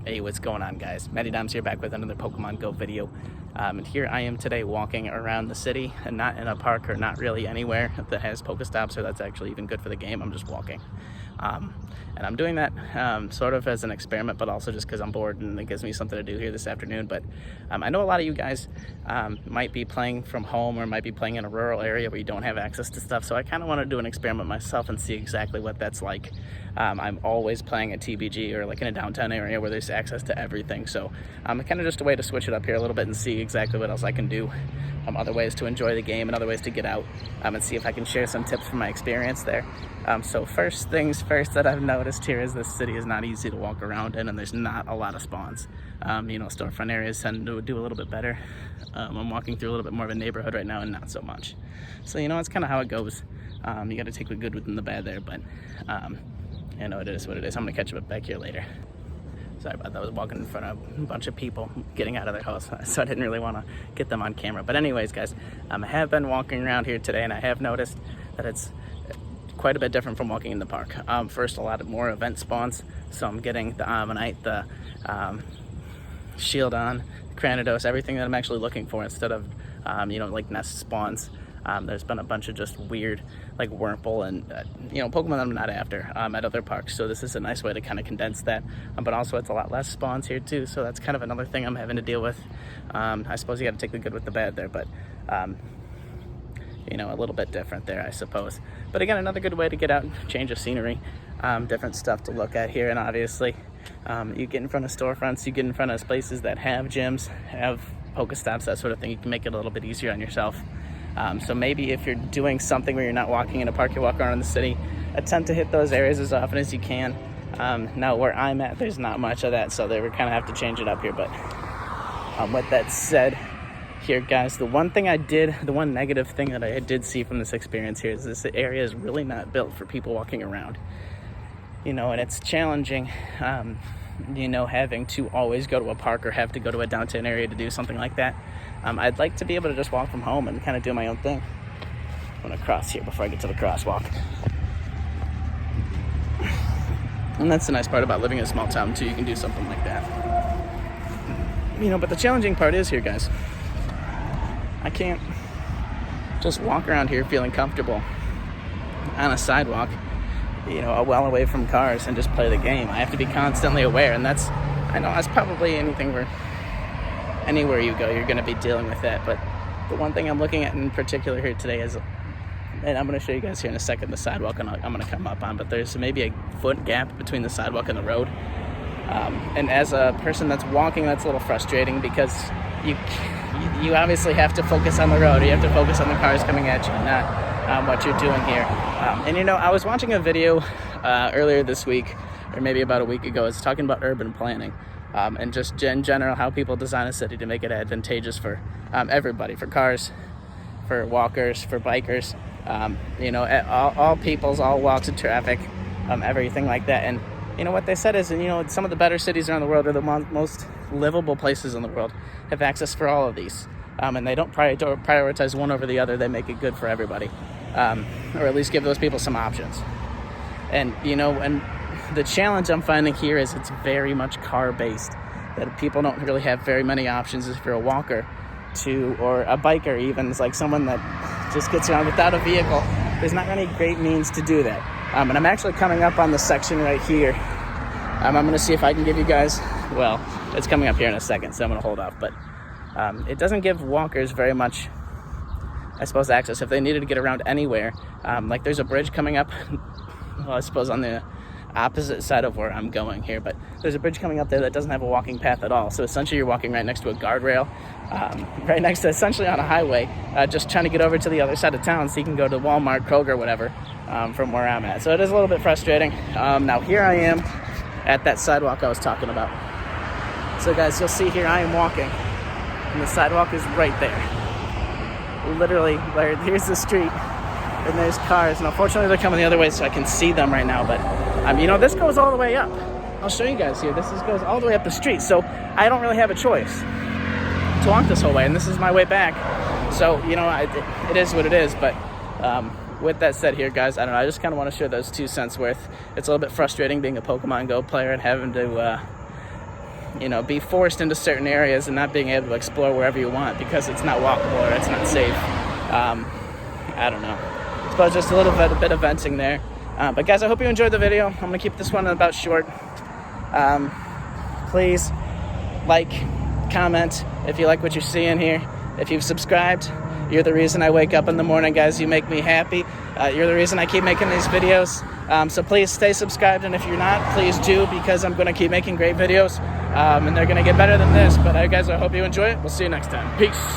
Hey, what's going on, guys? Matty Doms here, back with another Pokemon Go video. And here I am today walking around the city, and not in a park or not really anywhere that has Pokestops or that's actually even good for the game. I'm just walking. And I'm doing that sort of as an experiment, but also just because I'm bored and it gives me something to do here this afternoon. But I know a lot of you guys might be playing from home or might be playing in a rural area where you don't have access to stuff. So I kind of want to do an experiment myself and see exactly what that's like. I'm always playing at TBG or like in a downtown area where there's access to everything. So kind of just a way to switch it up here a little bit and see exactly what else I can do. Other ways to enjoy the game and other ways to get out and see if I can share some tips from my experience there. So first things first that I've noticed here is this city is not easy to walk around in, and there's not a lot of spawns. Storefront areas tend to do a little bit better. I'm walking through a little bit more of a neighborhood right now and not so much. So, it's kind of how it goes. You got to take the good with the bad there, but it is what it is. I'm going to catch you back here later. Sorry about that. I was walking in front of a bunch of people getting out of their house, so I didn't really want to get them on camera. But anyways, guys, I have been walking around here today, and I have noticed that it's quite a bit different from walking in the park. First, a lot more event spawns, so I'm getting the Ammonite, the Shieldon, Cranidos, everything that I'm actually looking for instead of, like nest spawns. There's been a bunch of just weird, like Wurmple and, Pokemon that I'm not after at other parks. So this is a nice way to kind of condense that. But also it's a lot less spawns here too. So that's kind of another thing I'm having to deal with. I suppose you got to take the good with the bad there, but, a little bit different there, I suppose. But again, another good way to get out and change of scenery. Different stuff to look at here. And obviously, you get in front of storefronts, you get in front of places that have gyms, have Pokestops, that sort of thing. You can make it a little bit easier on yourself. So maybe if you're doing something where you're not walking in a park, you walk around in the city, attempt to hit those areas as often as you can. Now where I'm at, there's not much of that, so they would kind of have to change it up here. But with that said, here, guys, the one negative thing that I did see from this experience here is this area is really not built for people walking around. And it's challenging, having to always go to a park or have to go to a downtown area to do something like that. I'd like to be able to just walk from home and kind of do my own thing. I'm going to cross here before I get to the crosswalk. And that's the nice part about living in a small town, too. You can do something like that. But the challenging part is here, guys. I can't just walk around here feeling comfortable on a sidewalk, well away from cars and just play the game. I have to be constantly aware, and that's probably anywhere you go, you're going to be dealing with that. But the one thing I'm looking at in particular here today is, and I'm going to show you guys here in a second, the sidewalk I'm going to come up on, but there's maybe a foot gap between the sidewalk and the road. And as a person that's walking, that's a little frustrating because you obviously have to focus on the road. You have to focus on the cars coming at you, not what you're doing here. I was watching a video earlier this week, or maybe about a week ago. It's talking about urban planning. And just in general, how people design a city to make it advantageous for everybody, for cars, for walkers, for bikers, all peoples, all walks of traffic, everything like that. And what they said is, some of the better cities around the world are the most livable places in the world, have access for all of these. And they don't prioritize one over the other. They make it good for everybody, or at least give those people some options. And, and the challenge I'm finding here is it's very much car-based, that people don't really have very many options if you're a walker or a biker even. It's like someone that just gets around without a vehicle. There's not any great means to do that. And I'm actually coming up on the section right here. I'm going to see if I can give you guys, well, it's coming up here in a second, so I'm going to hold off. But it doesn't give walkers very much, I suppose, access. If they needed to get around anywhere, like there's a bridge coming up, well, I suppose on the opposite side of where I'm going here, but there's a bridge coming up there that doesn't have a walking path at all. So essentially you're walking right next to a guardrail, right next to, essentially on a highway, just trying to get over to the other side of town so you can go to Walmart, Kroger, whatever, from where I'm at. So it is a little bit frustrating. Now here I am at that sidewalk I was talking about. So guys, you'll see here I am walking, and the sidewalk is right there. Literally, here's the street, and there's cars, and unfortunately they're coming the other way so I can see them right now, but this goes all the way up. I'll show you guys here. This goes all the way up the street, so I don't really have a choice to walk this whole way, and this is my way back. So, it is what it is, but with that said here, guys, I don't know, I just kind of want to share those 2 cents worth. It's a little bit frustrating being a Pokemon Go player and having to be forced into certain areas and not being able to explore wherever you want because it's not walkable or it's not safe. I don't know. I suppose just a bit of venting there. But guys, I hope you enjoyed the video. I'm going to keep this one about short. Please like, comment if you like what you see in here. If you've subscribed, you're the reason I wake up in the morning, guys. You make me happy. You're the reason I keep making these videos. So please stay subscribed, and if you're not, please do, because I'm going to keep making great videos, and they're going to get better than this. But guys, I hope you enjoy it. We'll see you next time. Peace.